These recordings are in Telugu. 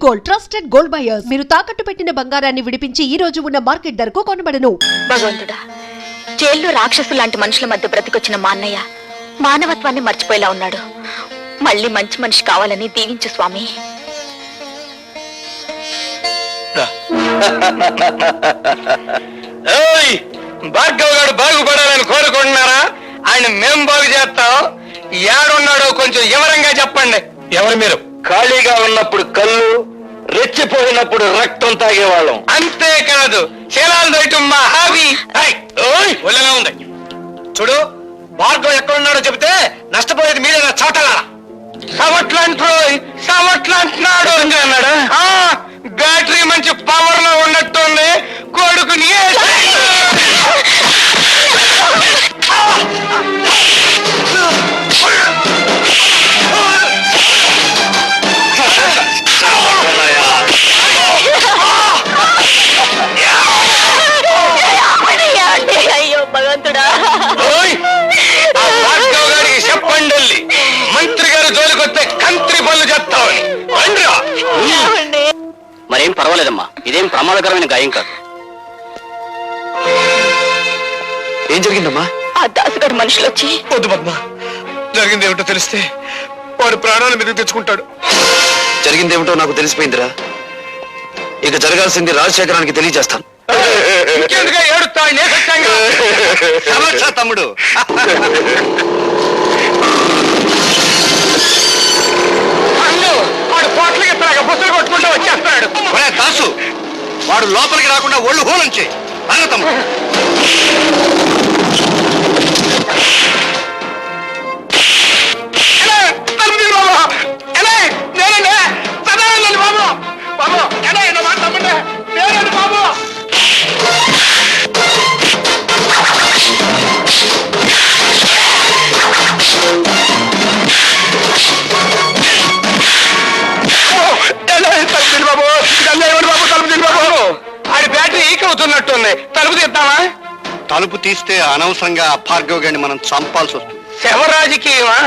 Gold, trusted gold buyers. మీరు తాకట్టు పెట్టిన బంగారాన్ని విడిపించి ఈ రోజు ఉన్న మార్కెట్ ధరకు కొనబడను. భగవంతుడా, జైల్లో రాక్షసు లాంటి మనుషుల మధ్య బ్రతికొచ్చిన మా అన్నయ్య మానవత్వాన్ని మర్చిపోయేలా ఉన్నాడు. మళ్ళీ మంచి మనిషి కావాలని దీవించు స్వామి. భార్గవ్ గారు బాగుపడాలని కోరుకుంటున్నారా? ఆయన మేం బాగు చేస్తాం. ఏడున్నాడో కొంచెం వివరంగా చెప్పండి. ఎవరు మీరు? ఖాళీగా ఉన్నప్పుడు కళ్ళు, రెచ్చిపోయినప్పుడు రక్తం తాగేవాళ్ళం. అంతేకాదు, శీలాలు దొయటం మా హాబీ. ఒళ్ళగా ఉంది. చూడు, భార్గవ్ ఎక్కడున్నాడో చెబితే నష్టపోయేది మీరేనా చోటలారా? సమట్లంటున్నాడు అన్నాడు. బ్యాటరీ మంచి పవర్ లో ఉన్నట్టుంది. కొడుకుని అయ్యో భగవంతుడా, భార్గవ్ గారికి చెప్పండి, మంత్రి గారు జోలికొస్తే కంత్రి పనులు చేస్తామని. మరేం పర్వాలేదమ్మా, ఇదేం ప్రమాదకరమైన గాయం కాదు. ఏం జరిగిందమ్మా? ఆ దాసుగారు మనుషులు వచ్చి. వద్దు పద్మ, జరిగిందేమిటో తెలిస్తే వాడు ప్రాణాల మీద తెచ్చుకుంటాడు. జరిగిందేమిటో నాకు తెలిసిపోయిందిరా. ఇక జరగాల్సింది రాజశేఖరానికి తెలియజేస్తాను. సమస్య తమ్ముడు. వాడు పోట్లకి బుసలు కొట్టుకుంటూ వచ్చేస్తున్నాడు. దాసు, వాడు లోపలికి రాకుండా ఒళ్ళు హోలంచే తమ్ముడు. ఆడి బ్యాటరీ ఈక్ అవుతున్నట్టుంది. తలుపు తీద్దామా? తలుపు తీస్తే అనవసరంగా భార్గవ్ గారిని మనం చంపాల్సి వస్తుంది. శవ రాజకీయమా?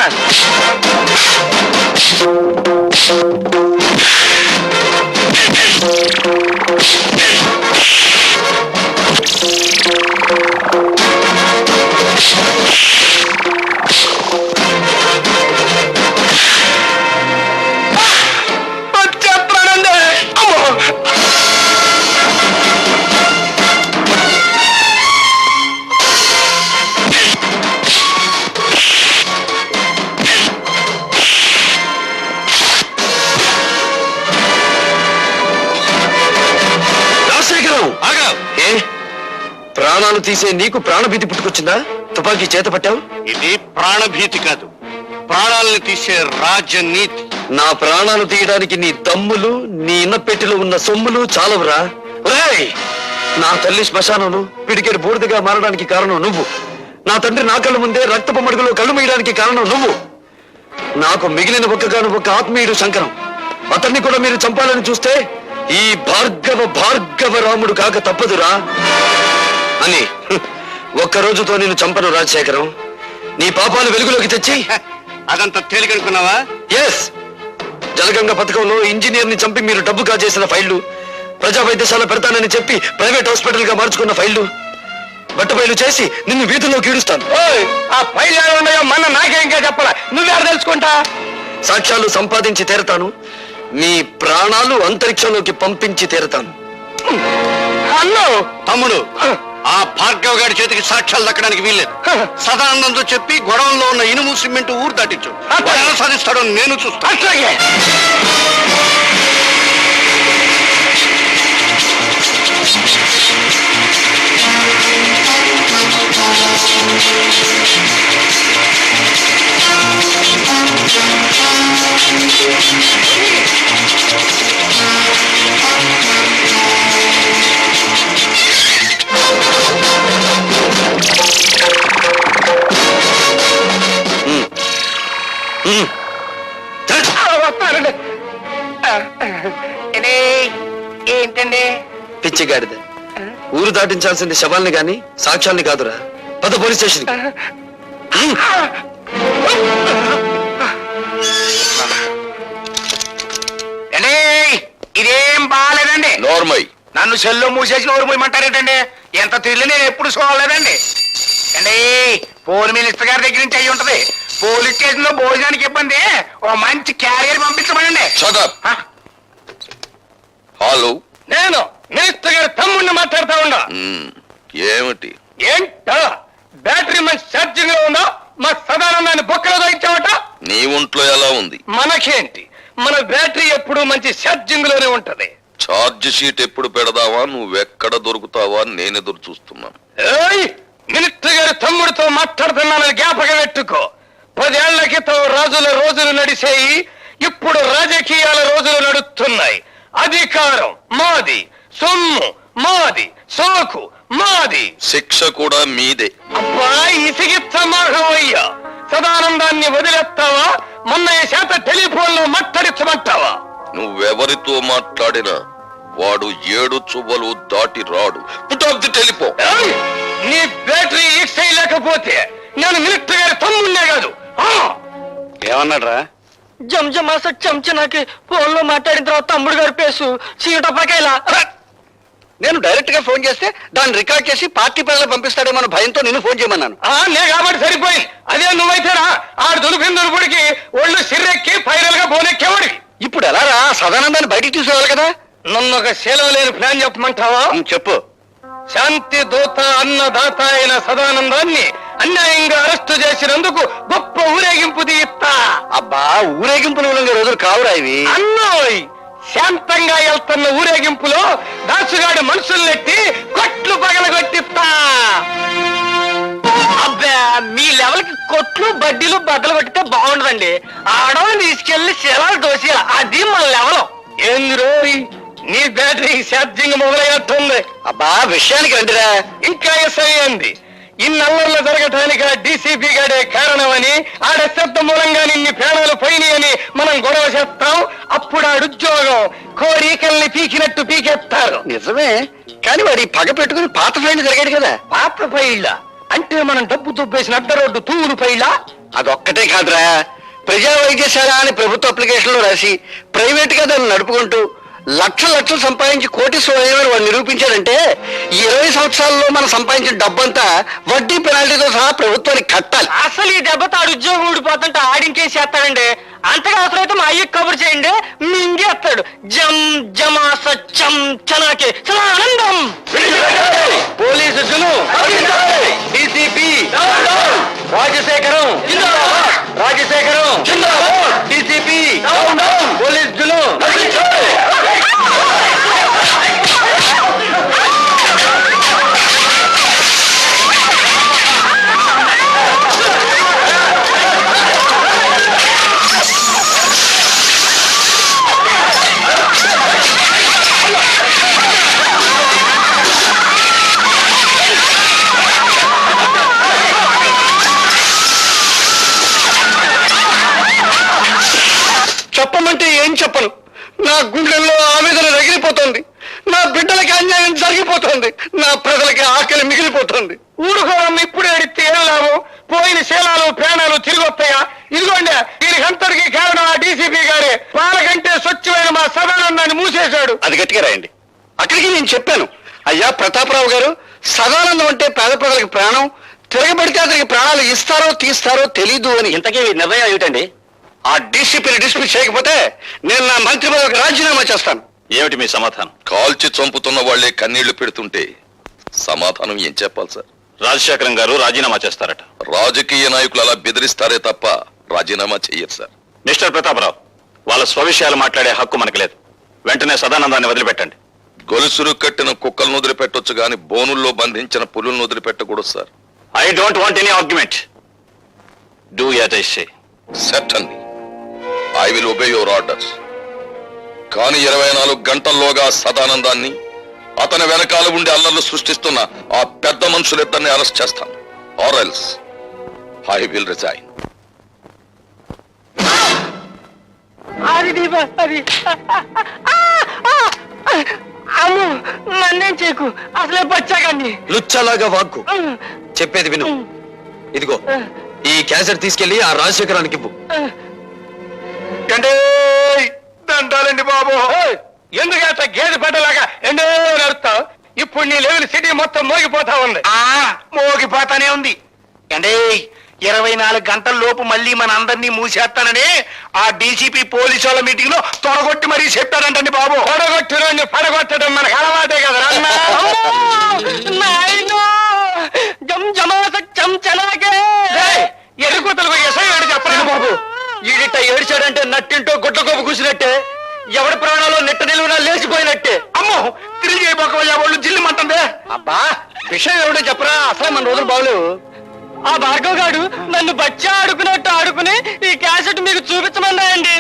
ప్రాణాలు తీసే నీకు ప్రాణభీతి పుట్టుకొచ్చిందా? తుపాకీ చేత పట్టావు. ఇది ప్రాణభీతి కాదు, ప్రాణాలను తీసే రాజనీతి. నా ప్రాణాలు తీయడానికి నీ దమ్ములు, నీ ఇన్నపెట్టిలో ఉన్న సొమ్ములు చాలవురా. నా తల్లి శ్మశానంలో పిడికేడు బూడిదగా మారడానికి కారణం నువ్వు. నా తండ్రి నా కళ్ళ ముందే రక్తపు మడుగులో కళ్ళు మీయడానికి కారణం నువ్వు. నాకు మిగిలిన ఒక్క ఆత్మీయుడు శంకరం. అతన్ని కూడా మీరు చంపాలని చూస్తే ఈ భార్గవ రాముడు కాక తప్పదురా అని ఒక్కరోజుతో నేను చంపను రాజశేఖరం. నీ పాపాలు వెలుగులోకి తెచ్చి అదంతా తేలికనుకున్నావా? ఎస్, జలగంగ పథకంలో ఇంజనీర్ ని చంపి మీరు డబ్బు కాజేసిన ఫైళ్లు, ప్రజా వైద్యశాల పెడతానని చెప్పి ప్రైవేట్ హాస్పిటల్ గా మార్చుకున్న ఫైళ్లు, బట్టబయలు చేసి నిన్ను వీధుల్లోకి ఈడుస్తాను. ఆ ఫైల్ ఉన్నాయో మన నాకేంకా చెప్పాలా? నువ్వెవరు తెలుసుకుంటా? సాక్ష్యాలు సంపాదించి తీరతాను. మీ ప్రాణాలు అంతరిక్షంలోకి పంపించి తీరతాను. అన్నో తమ్ముడు, ఆ భార్గవ్ గారి చేతికి సాక్ష్యాలు దక్కడానికి వీల్లేదు. సదానందంతో చెప్పి గొడవల్లో ఉన్న ఇనుము సిమెంట్ ఊరు దాటించు. ఎలా సాధిస్తాడో నేను చూస్తాను. ఏంటండి? పిచ్చిగాడిద, ఊరు దాటించాల్సింది శవాల్ని గాని సాక్ష్యాల్ని కాదురా. పద పోలీస్ స్టేషన్. ఇదేం బాగాలేదండి. నోర్మై. నన్ను సెల్లో మూసేసి నోరు మూయమంటారేటండి? ఎంత తిరిగి నేను ఎప్పుడు చూడలేదండి. అండి పోలీస్ మినిస్టర్ గారి దగ్గర నుంచి అయ్యి ఉంటది. పోలీస్ స్టేషన్ లో భోజనానికి ఇబ్బంది, ఓ మంచి క్యారియర్ పంపించమనండి. హలో, నేను మినిస్టర్ గారి తమ్ముడిని మాట్లాడుతా ఉన్నా. ఏమిటి? ఏంటా బ్యాటరీ మంచి ఛార్జింగ్ లో ఉందా? మా సదానందాన్ని బొక్కలో దొరించావట. నీ ఒంట్లో ఎలా ఉంది? మనకేంటి, మన బ్యాటరీ ఎప్పుడు మంచి ఛార్జింగ్ లోనే ఉంటది. ఛార్జ్ షీట్ ఎప్పుడు పెడదావా, నువ్వెక్కడ దొరుకుతావా నేను ఎదురు చూస్తున్నాను. ఏయ్, మినిస్టర్ గారి తమ్ముడితో మాట్లాడుతున్నానని జ్ఞాపకం పెట్టుకో. 10 ఏళ్ల క్రితం రాజుల రోజులు నడిచేయి, ఇప్పుడు రాజకీయాల రోజులు నడుస్తున్నాయి. అధికారం మాది, సొమ్ము మాది, సోకు మాది, శిక్ష కూడా మీదే. అబ్బా ఇసిగిచ్చమాహమయ్యా. సదానందాన్ని వదిలేస్తావా? మొన్నయ్య చేత టెలిఫోన్ లో మాట్లాడించమంటావా? నువ్వెవరితో మాట్లాడినా వాడు 7 చువ్వలు దాటి రాడు. Put off the telephone. ఏయ్, నీ బ్యాటరీ ఎక్సై లేకపోతే నేను మినిస్టర్ గారి తమ్ముడినే కాదు. ఏమన్నాడ్రా? జంజమాస చెంచనాకి ఫోన్ లో మాట్లాడిన తర్వాత తమ్ముడు గారి పేసు చీటపకాయలా. నేను డైరెక్ట్ గా ఫోన్ చేస్తే దాన్ని రికార్డ్ చేసి పార్టీ ప్రజలకు పంపిస్తాడేమో అన్న భయంతో నిన్ను ఫోన్ చేయమన్నాను. నే కాబట్టి సరిపోయింది. అదే నువ్వైతేరా ఆడు దులిపిన దులుపుడికి ఒళ్ళు సిర్రెక్కి ఫైనల్ గా బోనెక్కేవాడివి. ఇప్పుడు ఎలా రా సదానందాన్ని బయటికి తీసేవాళ్ళు కదా? నన్ను ఒక సెలవు లేని ప్లాన్ చెప్పమంటావా? చెప్పు. శాంతి దూత అన్నదాత అయిన సదానందాన్ని అన్యాయంగా అరెస్టు చేసినందుకు గొప్ప ఊరేగింపు తీయిస్తా. అబ్బా, ఊరేగింపులు ఉండే రోజులు కావురా ఇవి. అన్నోయ్, శాంతంగా వెళ్తున్న ఊరేగింపులో దాసుగాడి మనుషుల్నెట్టి కొట్లు పగలగొట్టిస్తా. అబ్బా, మీ లెవెల్ కి కొట్లు బడ్డీలు బద్దలు కొట్టితే బాగుండదండి. ఆడవాళ్ళు తీసుకెళ్లి శిలాలు దోసేయాలి, అది మన లెవెల్. ఏంది రోయ్, నీ బ్యాటరీ ఛార్జింగ్ మొదలయ్యేస్తుంది. అబ్బా, విషయానికి రండిరా. ఇంకా ఎస్ఐ అంది. ఇన్నల్లర్లు జరగటానికి ఆ డీసీపీ గాడే కారణమని, ఆడ శబ్ద మూలంగా నిన్ని ప్రాణాలు పోయినాయని మనం గొడవ చేస్తాం. అప్పుడు ఆడుద్యోగం కోరికల్ని పీకినట్టు పీకేస్తారు. నిజమే, కానీ వాడి పగ పెట్టుకుని పాత ఫైల్ జరిగాడు కదా. పాత ఫైళ్ళ అంటే మనం డబ్బు దుబ్బేసిన అడ్డ రోడ్డు తూరు ఫైళ్ళ. అదొక్కటే కాదురా, ప్రజా వైద్యశాల అని ప్రభుత్వ అప్లికేషన్ లో రాసి ప్రైవేట్ గా దాన్ని నడుపుకుంటూ లక్షలు సంపాదించి కోటీశ్వరుడు వాడు నిరూపించాడంటే 20 సంవత్సరాల్లో మనం సంపాదించిన డబ్బంతా వడ్డీ పెనాల్టీతో సహా ప్రభుత్వానికి కట్టాలి. అసలు ఈ దెబ్బతో ఆడు ఉద్యోగం ఊడిపోతుంటే ఆడింకేసేస్తాడండి. అంతగా అవసరమైతే మా అయ్యకి కబురు చేయండి, మింగేస్తాడు. జం జమాస చం చనాకి చాలా ఆనందం. Police DCP Rajasekharam DCP police జులు. చెప్పమంటే ఏం చెప్పను. నా గుండెల్లో ఆవేదన రగిలిపోతుంది. నా బిడ్డలకి అన్యాయం జరిగిపోతుంది. నా ప్రజలకి ఆకలి మిగిలిపోతుంది. ఊరుకోవడం ఇప్పుడు ఎడితే ఏం లాభం? పోయిన శీలాలు ప్రాణాలు తిరిగి వస్తాయా? ఇదిగోండి, దీనికి అంతటికీ కారణం ఆ డీసీపీ గారే. పాలకంటే స్వచ్ఛమైన మా సదానందాన్ని మూసేశాడు. అది గట్టిగా రాయండి. అక్కడికి నేను చెప్పాను, అయ్యా ప్రతాపరావు గారు, సదానందం అంటే పేద ప్రజలకు ప్రాణం, తిరగబడితే అతనికి ప్రాణాలు ఇస్తారో తీస్తారో తెలీదు అని. ఇంతకీ నిర్ణయం ఏమిటండి? ఆ డీసీపీని డిస్మిస్ చేయకపోతే నేను నా మంత్రి పదవికి రాజీనామా చేస్తాను. ఏమిటి మీ సమాధానం? కాల్చి చంపుతున్న వాళ్లే కన్నీళ్లు పెడుతుంటే సమాధానం ఏం చెప్పాలి సార్? రాజశేఖరం గారు రాజీనామా చేస్తారట. రాజకీయ నాయకులు అలా బెదిరిస్తారే తప్ప రాజీనామా చెయ్యరు సార్. మిస్టర్ ప్రతాపరావు, వాళ్ళ స్వవిషయాలు మాట్లాడే హక్కు మనకు లేదు. వెంటనే సదానందాన్ని వదిలిపెట్టండి. గొలుసులు కట్టిన కుక్కలను వదిలిపెట్టొచ్చు గాని బోనుల్లో బంధించిన పులులను వదిలిపెట్టకూడదు sir. I don't want any argument. Do as I say. Certainly. I will obey your orders. కానీ 24 గంటల్లోగా సదానందాన్ని, అతని వెనకాల ఉండి అల్లర్లు సృష్టిస్తున్న ఆ పెద్ద మనుషులిద్దరిని అరెస్ట్ చేస్తాను. Or else I will resign. అది అమ్ము, నన్నేం చేయకు, అసలే బచ్చాకండి. లుచ్చలాగా వాక్కు. చెప్పేది విను. ఇదిగో ఈ క్యాసెట్ తీసుకెళ్లి ఆ రాజశేఖరానికి ఇవ్వు. దండాలండి బాబు. ఎందుకంటే గేదె పెట్టలాగా ఎండో నడుస్తావు. ఇప్పుడు నీ లెవెల్ సిటీ మొత్తం మోగిపోతా ఉంది. మోగిపోతానే ఉంది అంటే 24 గంటల లోపు మళ్ళీ మన అందరినీ మూసేస్తానని ఆ డీసీపీ పోలీసు వాళ్ళ మీటింగ్ లో తొడగొట్టి మరీ చెప్పారంటండి బాబు. పడగొట్టు పడగొట్టడం మనకు అలవాటే కదా. ఎరుకుతలు ఎసడు చెప్పలేదు బాబు ఈడిట ఏడ్చాడంటే నట్టింటో గుడ్ల కొవ్వు కూసినట్టే, ఎవడి ప్రాణాలు నెట్ట నిలువునా లేచిపోయినట్టే. అమ్మో తిరిగి అయిపోకవయ్యా వాళ్ళు జిల్లుమంటుందే. అబ్బా విషయం ఏమిటో చెప్పరా, అసలే మన రోజులు బాగలేవు. ఆ భార్గవ్ గారు నన్ను బచ్చా ఆడుకున్నట్టు ఆడుకుని ఈ క్యాసెట్ మీకు చూపించమన్నాయండి.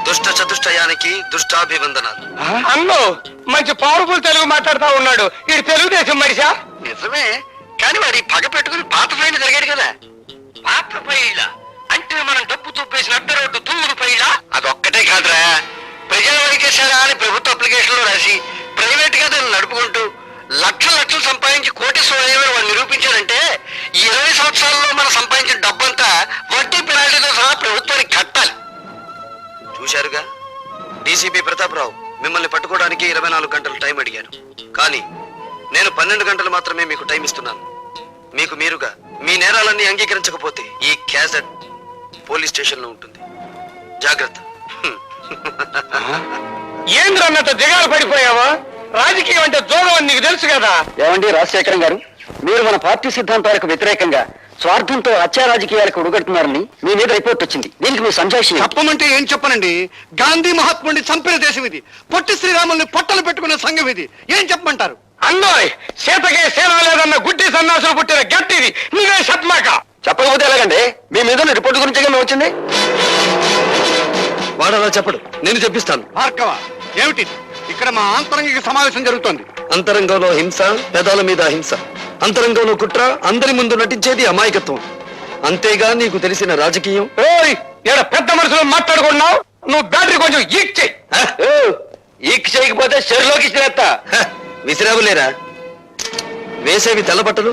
దుష్ట చతుష్టయానికి దుష్టాభివందనాలు. అన్నో మంచి పవర్ఫుల్ తెలుగు మాట్లాడుతా ఉన్నాడు. ఇది తెలుగుదేశం మనిషా? నిజమే, కానీ వాడి పగ పెట్టుకుని పాత ఫైల్ జరిగాడు కదా. పాత ఫైళ్ళ అంటే మనం డబ్బు తుప్పేసిన అడ్డ రోడ్డు తూరు ఫైళ్ళ. అదొక్కటే కాదురా, ప్రజల వరకేశారా అని ప్రభుత్వ అప్లికేషన్ లో రాసి ప్రైవేట్ గా దాన్ని నడుపుకుంటూ లక్షలు సంపాదించి కోటీశ్వరయ్యని వాడు నిరూపించాడంటే ఈ 20 సంవత్సరాల్లో మనం సంపాదించిన డబ్బంతా వడ్డీ పెనాల్టీతో సహా ప్రభుత్వానికి కట్టాలి. చూశారుగా, డీసీపీ ప్రతాపరావు మిమ్మల్ని పట్టుకోవడానికి 24 గంటలు టైం అడిగాను. కానీ నేను 12 గంటలు మాత్రమే మీకు టైం ఇస్తున్నాను. మీకు మీరుగా మీ నేరాలన్నీ అంగీకరించకపోతే ఈ క్యాసెట్ పోలీస్ స్టేషన్ లో ఉంటుంది. జాగ్రత్త. ఏంద్రన్నట్టు దిగాలు పడిపోయావా? రాజకీయం అంటే జోగం అని నీకు తెలుసు కదా. ఏమండి రాజశేఖరం గారు, మీరు మన పార్టీ సిద్ధాంతాలకు వ్యతిరేకంగా స్వార్థంతో హత్యా రాజకీయాలకు ఉడగడుతున్నారని మీ మీద రిపోర్ట్ వచ్చింది. దీనికి మీ సంజాషి చెప్పమంటే ఏం చెప్పనండి? గాంధీ మహాత్ముడిని చంపిన దేశం ఇది. పొట్టి శ్రీరాముల్ని పొట్టలు పెట్టుకునే సంఘం ఇది. ఏం చెప్పమంటారు? అన్నోయ్ సీతకే సేన లేదన్న గుడ్డి సన్నాసులు పుట్టిన గట్టిది నీవే చెప్పమాక. చెప్పకపోతే ఎలాగండి? మీ మీద రిపోర్ట్ గురించి మేము వచ్చింది. వాడు అలా చెప్పడు, నేను చెప్పిస్తాను. భార్గవ, ఏమిటి ఇక్కడ మా ఆంతరంగిక సమావేశం జరుగుతోంది? అంతరంగంలో హింస, పెదాల మీద హింస. అంతరంగంలో కుట్ర, అందరి ముందు నటించేది అమాయకత్వం. అంతేగా నీకు తెలిసిన రాజకీయం? ఓయ్ ఈడ పెద్ద మనుషులు మాట్లాడుకున్నావు. నువ్వు బ్యాటరీ కొంచెం ఈక్ చెయ్యి. ఈక్ చేయకపోతే చెరులోకి విసిరావులేరా? వేసేవి తెల్ల బట్టలు,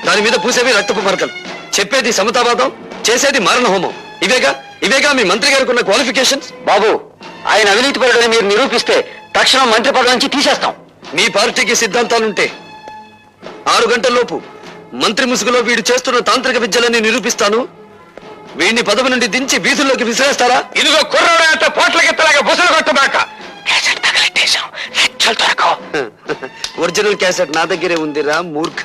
దాని మీద పూసేవి రక్తపు మరకలు. చెప్పేది సమతావాదం, చేసేది మారణ హోమం. ఇవేగా మీ మంత్రి గారికి ఉన్న క్వాలిఫికేషన్స్. బాబు, ఆయన అవినీతిపరుడని మీరు నిరూపిస్తే తక్షణం మంత్రి పదవి నుంచి తీసేస్తాం. మీ పార్టీకి సిద్ధాంతాలుంటే 6 గంటల్లోపు మంత్రి ముసుగులో వీడు చేస్తున్న తాంత్రిక విద్యలని నిరూపిస్తాను. వీడిని పదవి నుండి దించి వీధుల్లోకి విసిరేస్తారా? ఇదిగో కుర్రాడు అంత పోట్లకెత్తలాగా బుసలు కొట్టబాక. క్యాసెట్ తగలెట్టేశాం, లక్షలు దొరకవు. ఒరిజినల్ క్యాసెట్ నా దగ్గరే ఉందిరా మూర్ఖ.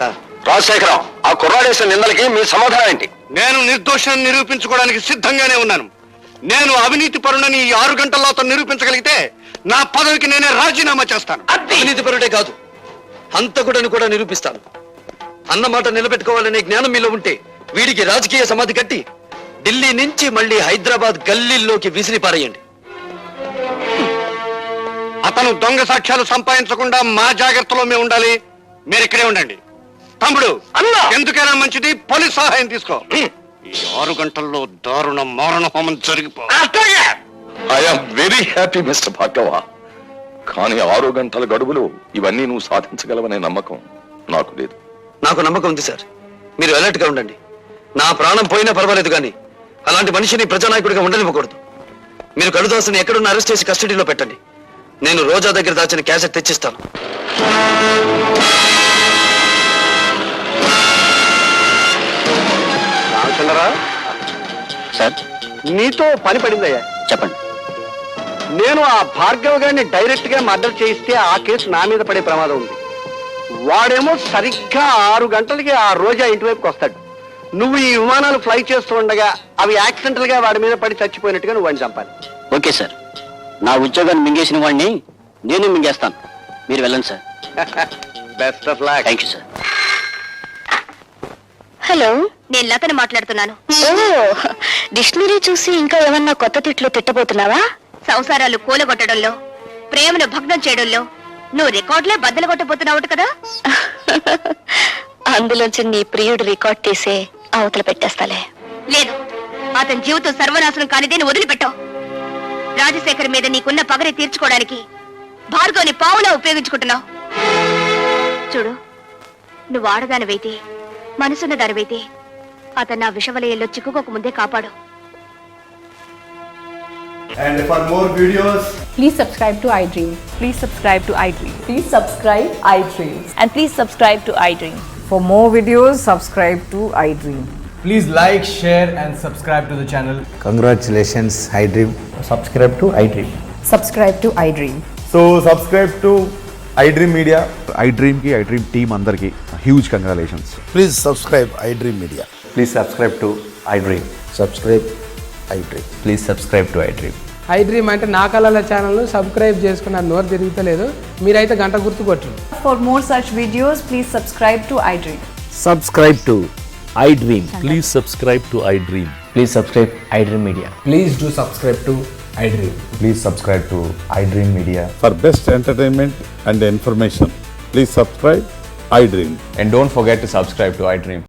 రాజశేఖరం, ఆ కుర్రాడేసిన నిందలకి మీ సమాధానం ఏంటి? నేను నిర్దోషాన్ని నిరూపించుకోవడానికి సిద్ధంగానే ఉన్నాను. నేను అవినీతి పరుణని ఈ 6 గంటల్లో అతను నిరూపించగలిగితే నా పదవికి నేనే రాజీనామా చేస్తాను. అవినీతిపరుడే కాదు, హంతకుడని కూడా నిరూపిస్తాను. అన్నమాట నిలబెట్టుకోవాలనే జ్ఞానం మీలో ఉంటే వీడికి రాజకీయ సమాధి కట్టి ఢిల్లీ నుంచి మళ్ళీ హైదరాబాద్ గల్లీల్లోకి విసిరి పారేయండి. అతను దొంగ సాక్ష్యాలు సంపాదించకుండా మా జాగ్రత్తలో మేము ఉండాలి. మీరు ఇక్కడే ఉండండి. తమ్ముడు, అన్నా, ఎందుకైనా మంచిది పోలీస్ సహాయం తీసుకో. ఈ 6 గంటల్లో దారుణ మారణ హోమం జరిగిపో. అట్లాగే I'm very happy mister Bhargava. కానీ 6 గంటల గడువులో ఇవన్నీ నువ్వు సాధించగలవనే నమ్మకం నాకు లేదు. నాకు నమ్మకం ఉంది సార్. మీరు అలర్ట్ గా ఉండండి. నా ప్రాణం పోయినా పర్వాలేదు, కానీ అలాంటి మనిషిని ప్రజానాయకుడిగా ఉండనివ్వకూడదు. మీరు కడుదాసుని ఎక్కడున్న అరెస్ట్ చేసి కస్టడీలో పెట్టండి. నేను రోజా దగ్గర దాచిన క్యాసెట్ తెచ్చిస్తాను. రామచంద్రరా, సార్, నీతో పని పడిందయ్యా. చెప్పండి. నేను ఆ భార్గవ్ గారిని డైరెక్ట్ గా మర్డర్ చేయిస్తే ఆ కేసు నా మీద పడే ప్రమాదం ఉంది. వాడేమో సరిగ్గా 6 గంటలకి ఆ రోజా ఇంటి వైపుకి వస్తాడు. నువ్వు ఈ విమానాలు ఫ్లై చేస్తూ ఉండగా అవి యాక్సిడెంటల్ గా వాడి మీద పడి చచ్చిపోయినట్టుగా నువ్వు వాడిని చంపాలి. ఓకే సార్, నా ఉద్యోగాన్ని మింగేసిన వాడిని నేను మింగేస్తాను. మీరు వెళ్ళండి sir. Best of luck. Thank you sir. Hello, నేను లతని మాట్లాడుతున్నాను. డిక్షనరీ చూసి ఇంకా ఏమన్నా కొత్త తిట్లు తిట్టబోతున్నావా? సంసారాలు కూలగొట్టడంలో, ప్రేమను భగ్నం చేయడంలో నువ్వు రికార్డులే బద్దలు కొట్టబోతున్నావు కదా. అందులోంచి నీ ప్రియుడు రికార్డ్ తీసే అవతల పెట్టేస్తాలే. లేదు, అతని జీవితం సర్వనాశనం కానిదేని వదిలిపెట్టావు. రాజశేఖర్ మీద నీకున్న పగని తీర్చుకోవడానికి భార్గవని పావులా ఉపయోగించుకుంటున్నావు. చూడు, నువ్వు ఆడదానివైతే, మనసున్న దానివైతే అతను నా విషవలయంలో చిక్కుకోక ముందే కాపాడు. And for more videos, Please subscribe to iDream. Please subscribe to iDream. Please subscribe iDream. And please subscribe to iDream. For more videos, subscribe to iDream. please like, share, and subscribe to the channel. Congratulations, iDream. Subscribe to iDream. Subscribe to iDream. So subscribe to iDream Media. iDream ki iDream team andarki huge congratulations. Please subscribe iDream Media. Please subscribe to iDream. Subscribe iDream. Please subscribe to iDream. iDream అంటే నా కళల ఛానల్ను సబ్స్క్రైబ్ చేసుకున్న నోరు తిరుగుతలేదు, మీరైతే గంట గుర్తు కొట్టండి. For more such videos, please subscribe to iDream. Subscribe to iDream. Please subscribe to I dream. Please subscribe iDream Media. Please do subscribe to iDream. Please subscribe to iDream Media. For best entertainment and information, please subscribe iDream. And don't forget to subscribe to iDream.